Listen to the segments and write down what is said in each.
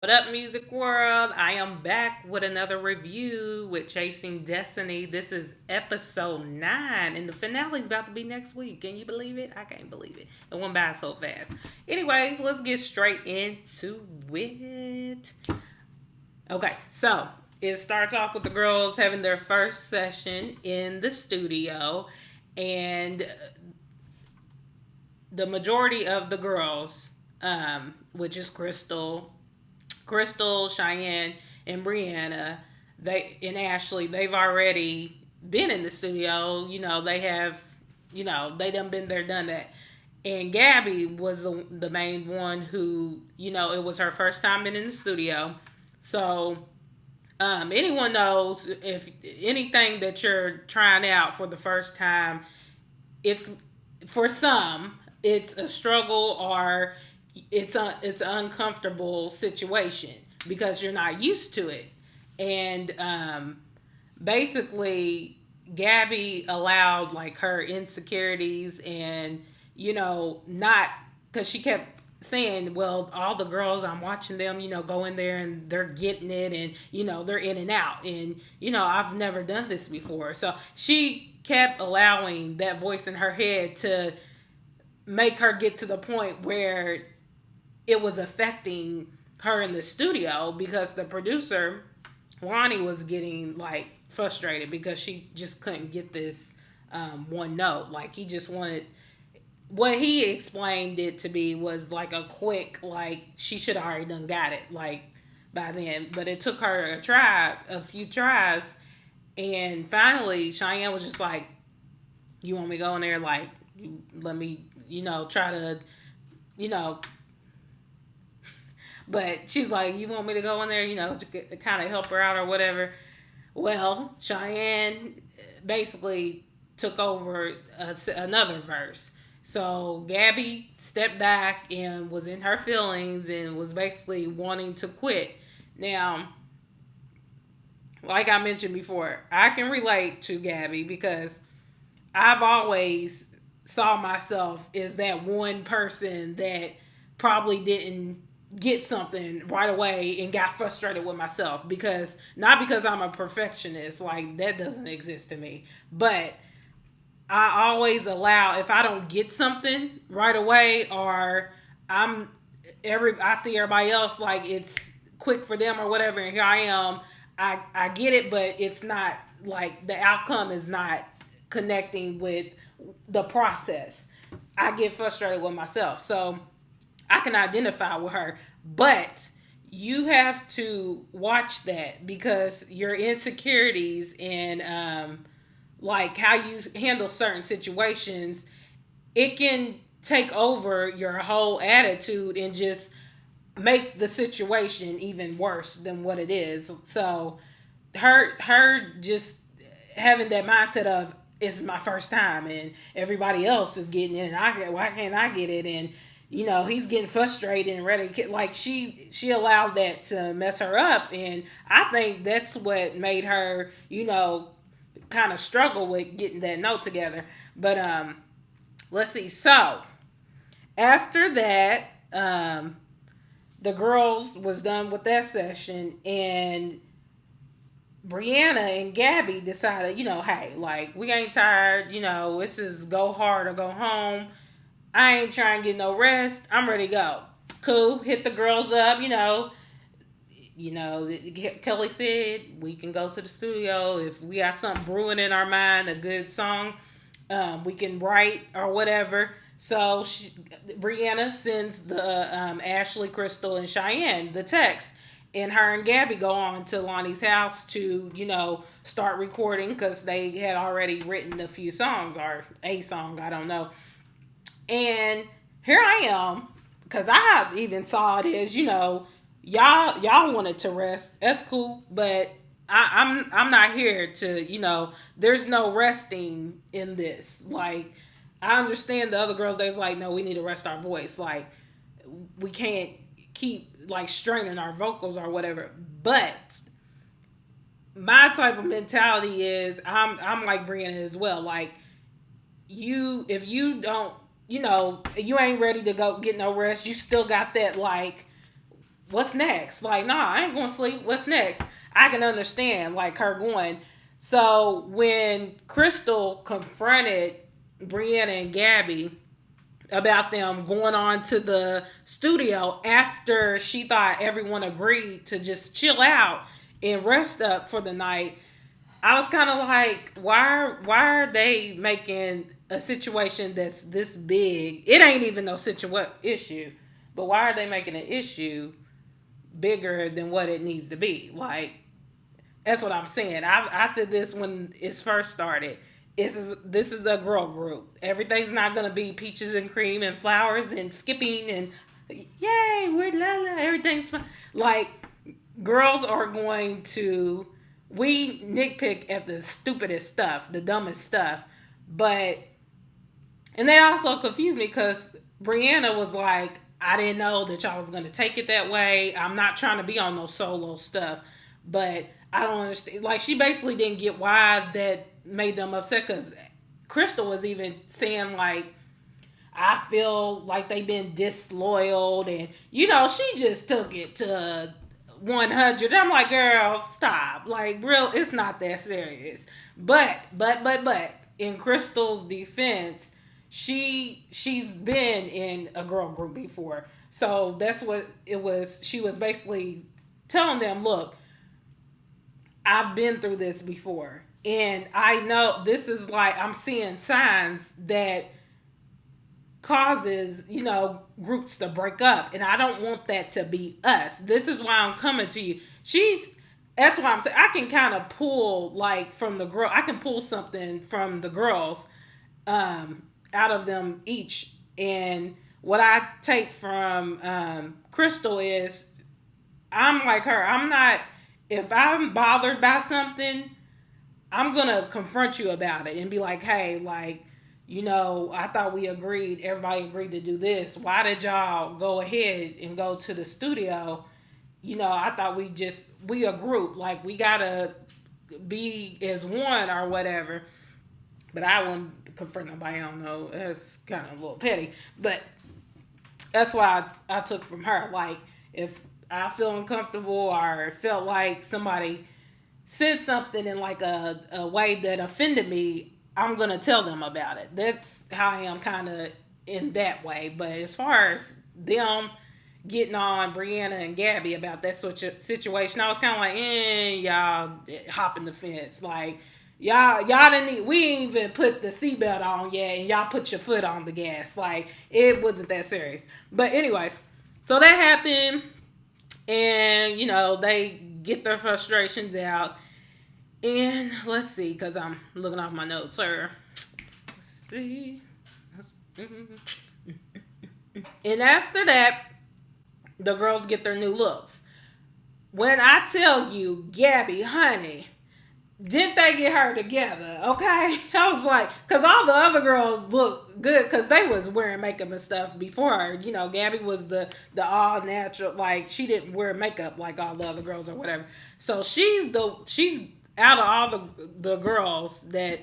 What up, music world? I am back with another review with Chasing Destiny. This is episode 9, and the finale is about to be next week. Can you believe it? I can't believe it. It went by so fast. Anyways, let's get straight into it. Okay, so it starts off with the girls having their first session in the studio, and the majority of the girls, which is Crystal, Cheyenne, and Brianna, they and Ashley, they've already been in the studio. They have, they done been there, done that. And Gabby was the main one who, it was her first time in the studio. So anyone knows if anything that you're trying out for the first time, it's for some, it's a struggle or it's an uncomfortable situation because you're not used to it. And basically, Gabby allowed like her insecurities and not because she kept saying, well, all the girls I'm watching them, go in there and they're getting it and they're in and out and I've never done this before. So she kept allowing that voice in her head to make her get to the point where it was affecting her in the studio because the producer Lonnie was getting like frustrated because she just couldn't get this one note. Like he just wanted what he explained it to be was like a quick, like she should have already done got it like by then, but it took her a few tries, and finally Cheyenne was just like, "You want me to go in there? Like, let me, try to, you know." But she's like, "You want me to go in there, to kind of help her out or whatever?" Well, Cheyenne basically took over another verse. So Gabby stepped back and was in her feelings and was basically wanting to quit. Now, like I mentioned before, I can relate to Gabby because I've always saw myself as that one person that probably didn't get something right away and got frustrated with myself because not because I'm a perfectionist, like that doesn't exist to me, but I always allow if I don't get something right away or I'm I see everybody else like it's quick for them or whatever, and here I am, I get it, but it's not like the outcome is not connecting with the process. I get frustrated with myself. So I can identify with her, but you have to watch that because your insecurities and like how you handle certain situations, it can take over your whole attitude and just make the situation even worse than what it is. So her just having that mindset of this is my first time and everybody else is getting it and why can't I get it, and he's getting frustrated and ready to, like she allowed that to mess her up, and I think that's what made her kind of struggle with getting that note together. But let's see. So after that, the girls was done with that session, and Brianna and Gabby decided, hey, like we ain't tired, this is go hard or go home. I ain't trying to get no rest. I'm ready to go. Cool. Hit the girls up, Kelly said we can go to the studio if we got something brewing in our mind, a good song, we can write or whatever. So Brianna sends the Ashley, Crystal, and Cheyenne the text, and her and Gabby go on to Lonnie's house to start recording because they had already written a few songs or a song, I don't know. And here I am because I even saw it as y'all wanted to rest. That's cool, but I'm not here to There's no resting in this. Like I understand the other girls. They's like, no, we need to rest our voice. Like we can't keep like straining our vocals or whatever. But my type of mentality is I'm like Brianna as well. Like if you don't you ain't ready to go get no rest, you still got that like what's next? Like, nah, I ain't gonna sleep. What's next? I can understand like her going. So when Crystal confronted Brianna and Gabby about them going on to the studio after she thought everyone agreed to just chill out and rest up for the night, I was kind of like, why are they making a situation that's this big? It ain't even no issue, but why are they making an issue bigger than what it needs to be? Like, that's what I'm saying. I said this when it first started. This is a girl group. Everything's not gonna be peaches and cream and flowers and skipping and yay, we're la la. Everything's fine. Like, girls are going to, we nitpick at the stupidest stuff, the dumbest stuff, but and that also confused me because Brianna was like, I didn't know that y'all was gonna take it that way. I'm not trying to be on no solo stuff, but I don't understand. Like, she basically didn't get why that made them upset because Crystal was even saying like, I feel like they've been disloyal, and she just took it to 100. I'm like, girl, stop. Like, real, it's not that serious. But in Crystal's defense, she's been in a girl group before, so that's what it was. She was basically telling them, look, I've been through this before, and I know this is like, I'm seeing signs that causes groups to break up, and I don't want that to be us. This is why I'm coming to you. That's why I'm saying I can kind of pull like from the girl. I can pull something from the girls out of them each, and what I take from Crystal is, I'm like her. I'm not, if I'm bothered by something, I'm gonna confront you about it and be like, hey, like, I thought everybody agreed to do this. Why did y'all go ahead and go to the studio? I thought we a group. Like, we gotta be as one or whatever. But I wouldn't confront nobody. I don't know. That's kind of a little petty. But that's why I took from her. Like, if I feel uncomfortable or felt like somebody said something in like a way that offended me, I'm going to tell them about it. That's how I am kind of in that way. But as far as them getting on Brianna and Gabby about that situation, I was kind of like, y'all hopping the fence. Like, y'all didn't, we ain't even put the seatbelt on yet, and y'all put your foot on the gas. Like, it wasn't that serious. But anyways, so that happened, and, they get their frustrations out. And let's see, because I'm looking off my notes here. Let's see. And after that, the girls get their new looks. When I tell you, Gabby, honey, didn't they get her together? Okay? I was like, because all the other girls look good because they was wearing makeup and stuff before her. Gabby was the all natural, like, she didn't wear makeup like all the other girls or whatever. So she's out of all the girls that,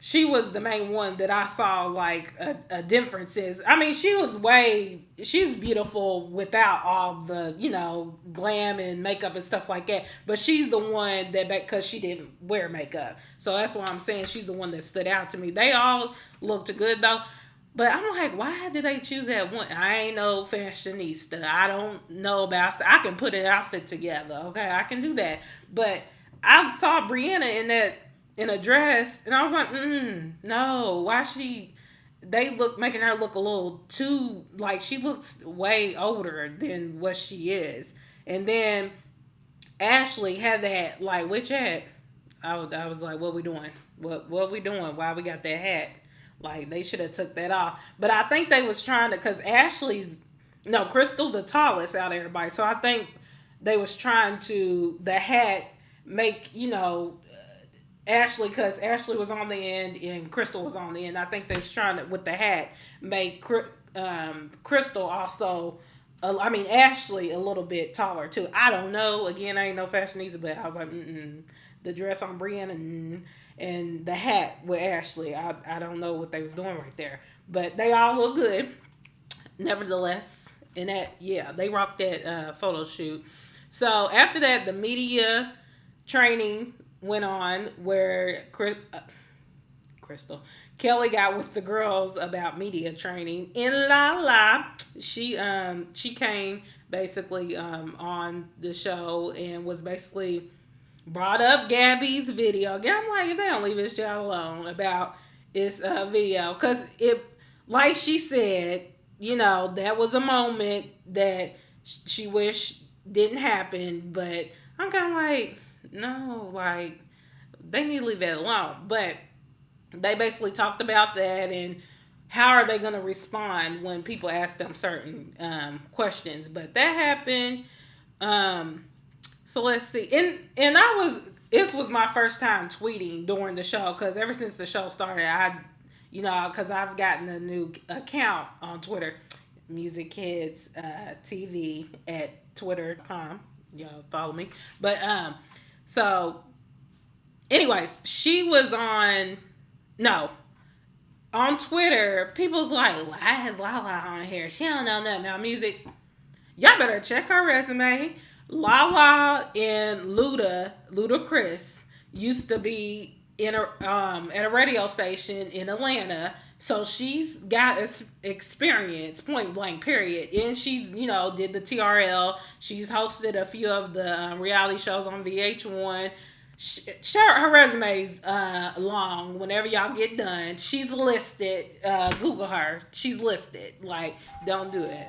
she was the main one that I saw like a difference is. I mean, she's beautiful without all the, glam and makeup and stuff like that. But she's the one that, because she didn't wear makeup. So that's why I'm saying she's the one that stood out to me. They all looked good though. But I'm like, why did they choose that one? I ain't no fashionista. I don't know about, I can put an outfit together. Okay, I can do that. But I saw Brianna in a dress, and I was like, no. Why making her look a little too, like, she looks way older than what she is. And then Ashley had that, like, which hat? I was like, what we doing? What we doing? Why we got that hat? Like, they should have took that off. But I think they was trying to, because Crystal's the tallest out of everybody. So I think they was trying to, the hat make, Ashley, because Ashley was on the end and Crystal was on the end. I think they was trying to, with the hat, make Crystal also, Ashley a little bit taller too. I don't know. Again, I ain't no fashionista, but I was like, the dress on Brianna, and the hat with Ashley. I don't know what they was doing right there. But they all look good. Nevertheless, And that, yeah, they rocked that photo shoot. So after that, the media training went on where Crystal Kelly got with the girls about media training. And La, she came basically on the show and was basically brought up Gabby's video. Again, I'm like, if they don't leave this child alone about this video, because it, like she said, that was a moment that she wished didn't happen. But I'm kind of like, no, like they need to leave that alone. But they basically talked about that and how are they going to respond when people ask them certain questions. But that happened. So let's see. And this was my first time tweeting during the show, because ever since the show started, because I've gotten a new account on Twitter, MusicHeadsTV at twitter.com. Y'all follow me. But so anyways, she was on Twitter. People's like, why is Lala on here? She don't know nothing about music. Y'all better check her resume. Lala and Ludacris used to be at a radio station in Atlanta, so she's got experience, point blank, period. And she, did the TRL. She's hosted a few of the reality shows on VH1. Her resume's long. Whenever y'all get done, she's listed. Google her. She's listed. Like, don't do it.